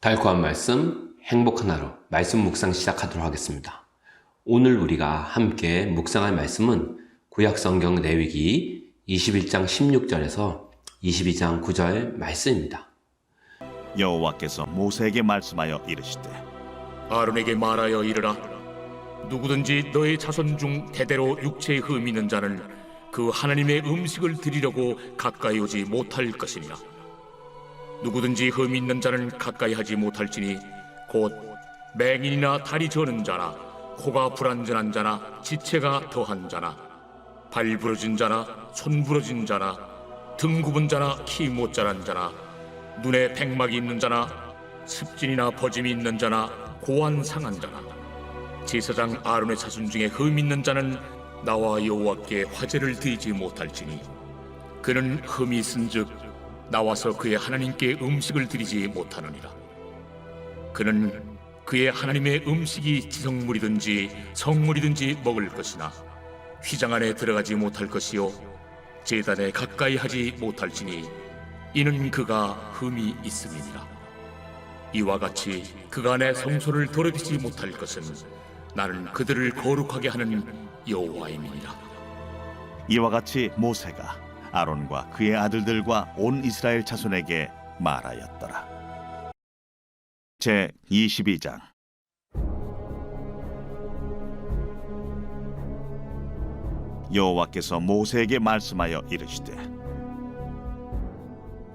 달콤한 말씀, 행복한 하루, 말씀 묵상 시작하도록 하겠습니다. 오늘 우리가 함께 묵상할 말씀은 구약성경 레위기 21장 16절에서 22장 9절 말씀입니다. 여호와께서 모세에게 말씀하여 이르시되 아론에게 말하여 이르라. 누구든지 너의 자손 중 대대로 육체에 흠이 있는 자는 그 하나님의 음식을 드리려고 가까이 오지 못할 것이니라. 누구든지 흠이 있는 자는 가까이 하지 못할지니 곧 맹인이나 다리 저는 자나 코가 불완전한 자나 지체가 더한 자나 발 부러진 자나 손 부러진 자나 등 굽은 자나 키 못 자란 자나 눈에 백막이 있는 자나 습진이나 버짐이 있는 자나 고환 상한 자나 제사장 아론의 자손 중에 흠 있는 자는 나와 여호와께 화제를 드리지 못할지니 그는 흠이 있은즉 나와서 그의 하나님께 음식을 드리지 못하느니라. 그는 그의 하나님의 음식이 지성물이든지 성물이든지 먹을 것이나 휘장 안에 들어가지 못할 것이요 제단에 가까이 하지 못할지니 이는 그가 흠이 있음이니라. 이와 같이 그간의 성소를 더럽히지 못할 것은 나는 그들을 거룩하게 하는 여호와임이니라. 이와 같이 모세가 아론과 그의 아들들과 온 이스라엘 자손에게 말하였더라. 제 22장 여호와께서 모세에게 말씀하여 이르시되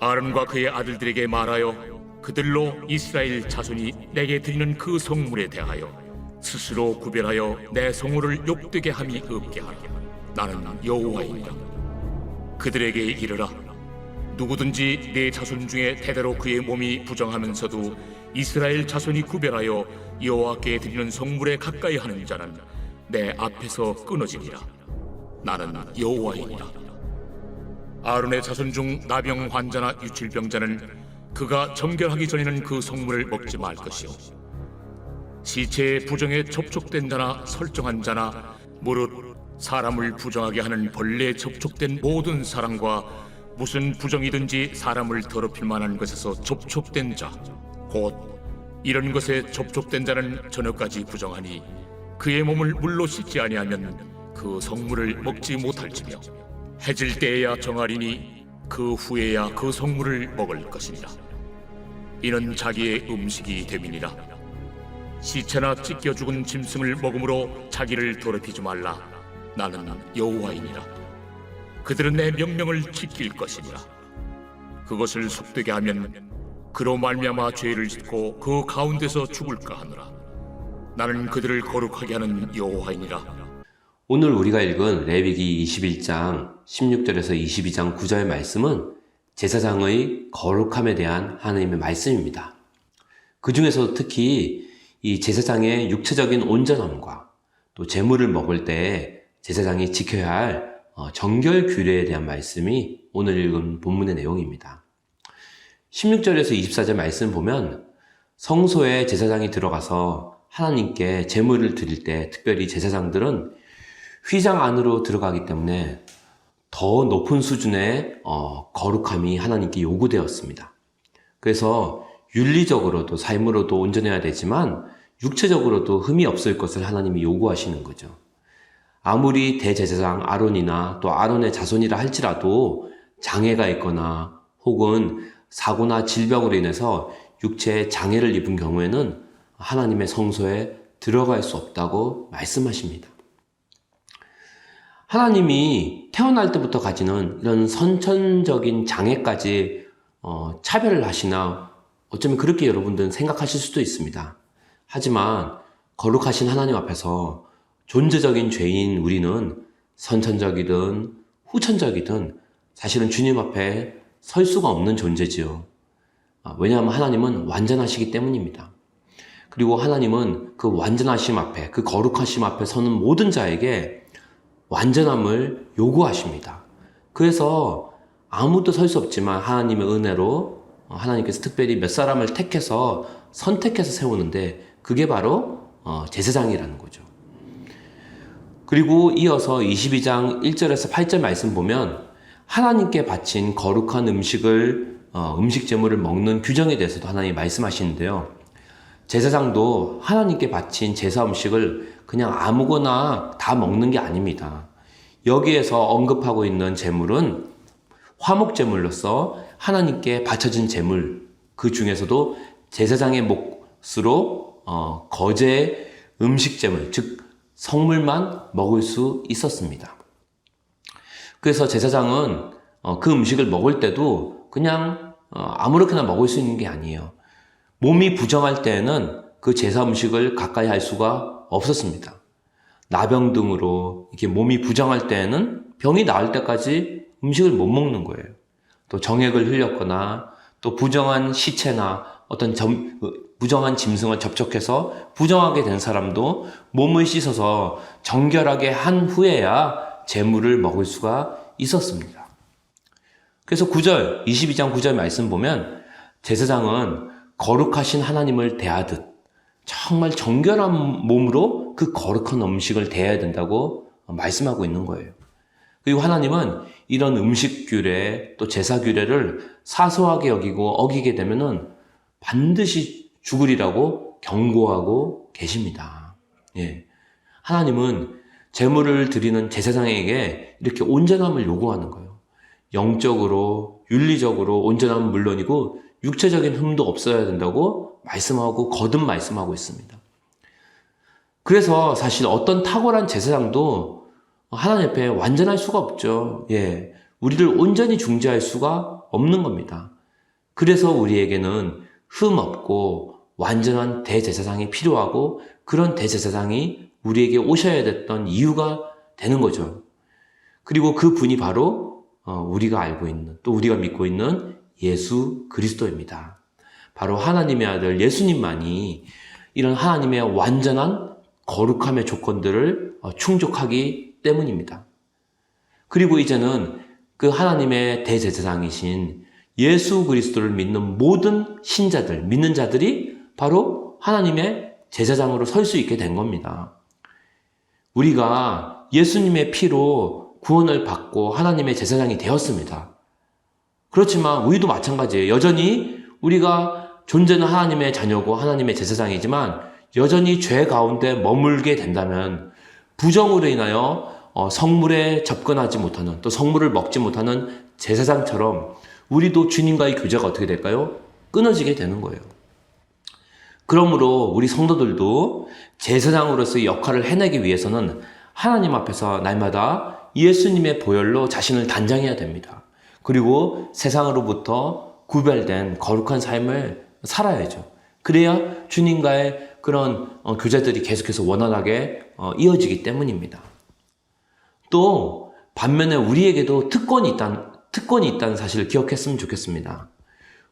아론과 그의 아들들에게 말하여 그들로 이스라엘 자손이 내게 드리는 그 성물에 대하여 스스로 구별하여 내 성물을 욕되게 함이 없게 하라. 나는 여호와이니라. 그들에게 이르라. 누구든지 내 자손 중에 대대로 그의 몸이 부정하면서도 이스라엘 자손이 구별하여 여호와께 드리는 성물에 가까이 하는 자는 내 앞에서 끊어지니라. 나는 여호와이니라. 아론의 자손 중 나병 환자나 유출병자는 그가 정결하기 전에는 그 성물을 먹지 말 것이요 시체의 부정에 접촉된 자나 설정한 자나 무릇 사람을 부정하게 하는 벌레에 접촉된 모든 사람과 무슨 부정이든지 사람을 더럽힐 만한 것에서 접촉된 자 곧 이런 것에 접촉된 자는 저녁까지 부정하니 그의 몸을 물로 씻지 아니하면 그 성물을 먹지 못할지며 해질 때에야 정하리니 그 후에야 그 성물을 먹을 것이니라. 이는 자기의 음식이 됨이니라. 시체나 찢겨 죽은 짐승을 먹음으로 자기를 더럽히지 말라. 나는 여호와이니라. 그들은 내 명령을 지킬 것이니라. 그것을 속되게 하면 그로 말미암아 죄를 짓고 그 가운데서 죽을까 하노라. 나는 그들을 거룩하게 하는 여호와이니라. 오늘 우리가 읽은 레위기 21장 16절에서 22장 9절 말씀은 제사장의 거룩함에 대한 하나님의 말씀입니다. 그 중에서 특히 이 제사장의 육체적인 온전함과 또 제물을 먹을 때 제사장이 지켜야 할 정결 규례에 대한 말씀이 오늘 읽은 본문의 내용입니다. 16절에서 24절 말씀 보면 성소에 제사장이 들어가서 하나님께 제물을 드릴 때 특별히 제사장들은 휘장 안으로 들어가기 때문에 더 높은 수준의 거룩함이 하나님께 요구되었습니다. 그래서 윤리적으로도 삶으로도 온전해야 되지만 육체적으로도 흠이 없을 것을 하나님이 요구하시는 거죠. 아무리 대제사장 아론이나 또 아론의 자손이라 할지라도 장애가 있거나 혹은 사고나 질병으로 인해서 육체에 장애를 입은 경우에는 하나님의 성소에 들어갈 수 없다고 말씀하십니다. 하나님이 태어날 때부터 가지는 이런 선천적인 장애까지 차별을 하시나 어쩌면 그렇게 여러분들은 생각하실 수도 있습니다. 하지만 거룩하신 하나님 앞에서 존재적인 죄인 우리는 선천적이든 후천적이든 사실은 주님 앞에 설 수가 없는 존재지요. 왜냐하면 하나님은 완전하시기 때문입니다. 그리고 하나님은 그 완전하심 앞에, 그 거룩하심 앞에 서는 모든 자에게 완전함을 요구하십니다. 그래서 아무도 설 수 없지만 하나님의 은혜로 하나님께서 특별히 몇 사람을 택해서 선택해서 세우는데 그게 바로 제사장이라는 거죠. 그리고 이어서 22장 1절에서 8절 말씀 보면 하나님께 바친 거룩한 음식을 음식 제물을 먹는 규정에 대해서도 하나님이 말씀하시는데요. 제사장도 하나님께 바친 제사 음식을 그냥 아무거나 다 먹는 게 아닙니다. 여기에서 언급하고 있는 제물은 화목 제물로서 하나님께 바쳐진 제물, 그 중에서도 제사장의 몫으로 거제 음식 제물, 즉 성물만 먹을 수 있었습니다. 그래서 제사장은 그 음식을 먹을 때도 그냥 아무렇게나 먹을 수 있는 게 아니에요. 몸이 부정할 때에는 그 제사 음식을 가까이 할 수가 없었습니다. 나병 등으로 이렇게 몸이 부정할 때에는 병이 나을 때까지 음식을 못 먹는 거예요. 또 정액을 흘렸거나 또 부정한 시체나 어떤 부정한 짐승을 접촉해서 부정하게 된 사람도 몸을 씻어서 정결하게 한 후에야 제물을 먹을 수가 있었습니다. 그래서 22장 9절 말씀 보면 제사장은 거룩하신 하나님을 대하듯 정말 정결한 몸으로 그 거룩한 음식을 대해야 된다고 말씀하고 있는 거예요. 그리고 하나님은 이런 음식 규례 또 제사 규례를 사소하게 여기고 어기게 되면은 반드시 죽으리라고 경고하고 계십니다. 예. 하나님은 제물을 드리는 제사장에게 이렇게 온전함을 요구하는 거예요. 영적으로, 윤리적으로 온전함은 물론이고 육체적인 흠도 없어야 된다고 말씀하고 거듭 말씀하고 있습니다. 그래서 사실 어떤 탁월한 제사장도 하나님 앞에 완전할 수가 없죠. 예. 우리를 온전히 중재할 수가 없는 겁니다. 그래서 우리에게는 흠 없고 완전한 대제사장이 필요하고 그런 대제사장이 우리에게 오셔야 됐던 이유가 되는 거죠. 그리고 그 분이 바로 우리가 알고 있는 또 우리가 믿고 있는 예수 그리스도입니다. 바로 하나님의 아들 예수님만이 이런 하나님의 완전한 거룩함의 조건들을 충족하기 때문입니다. 그리고 이제는 그 하나님의 대제사장이신 예수 그리스도를 믿는 모든 신자들, 믿는 자들이 바로 하나님의 제사장으로 설 수 있게 된 겁니다. 우리가 예수님의 피로 구원을 받고 하나님의 제사장이 되었습니다. 그렇지만 우리도 마찬가지예요. 여전히 우리가 존재는 하나님의 자녀고 하나님의 제사장이지만 여전히 죄 가운데 머물게 된다면 부정으로 인하여 성물에 접근하지 못하는 또 성물을 먹지 못하는 제사장처럼 우리도 주님과의 교제가 어떻게 될까요? 끊어지게 되는 거예요. 그러므로 우리 성도들도 제사장으로서의 역할을 해내기 위해서는 하나님 앞에서 날마다 예수님의 보혈로 자신을 단장해야 됩니다. 그리고 세상으로부터 구별된 거룩한 삶을 살아야죠. 그래야 주님과의 그런 교제들이 계속해서 원활하게 이어지기 때문입니다. 또 반면에 우리에게도 특권이 있다는 사실을 기억했으면 좋겠습니다.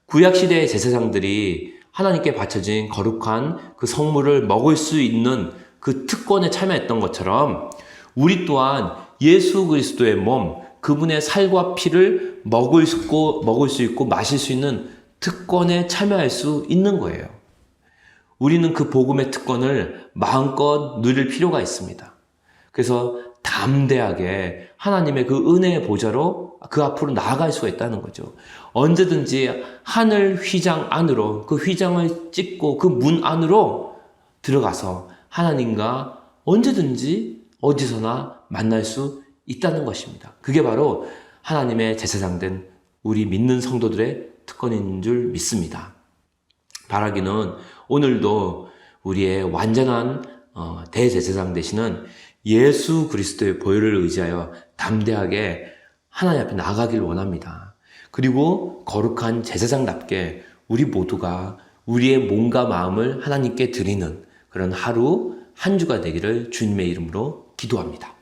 구약시대의 제사장들이 하나님께 바쳐진 거룩한 그 성물을 먹을 수 있는 그 특권에 참여했던 것처럼 우리 또한 예수 그리스도의 몸, 그분의 살과 피를 먹을 수 있고 마실 수 있는 특권에 참여할 수 있는 거예요. 우리는 그 복음의 특권을 마음껏 누릴 필요가 있습니다. 그래서 담대하게 하나님의 그 은혜의 보좌로 그 앞으로 나아갈 수가 있다는 거죠. 언제든지 하늘 휘장 안으로 그 휘장을 찍고 그 문 안으로 들어가서 하나님과 언제든지 어디서나 만날 수 있다는 것입니다. 그게 바로 하나님의 제사장된 우리 믿는 성도들의 특권인 줄 믿습니다. 바라기는 오늘도 우리의 완전한 대제사장 되시는 예수 그리스도의 보혈을 의지하여 담대하게 하나님 앞에 나아가길 원합니다. 그리고 거룩한 제사장답게 우리 모두가 우리의 몸과 마음을 하나님께 드리는 그런 하루 한 주가 되기를 주님의 이름으로 기도합니다.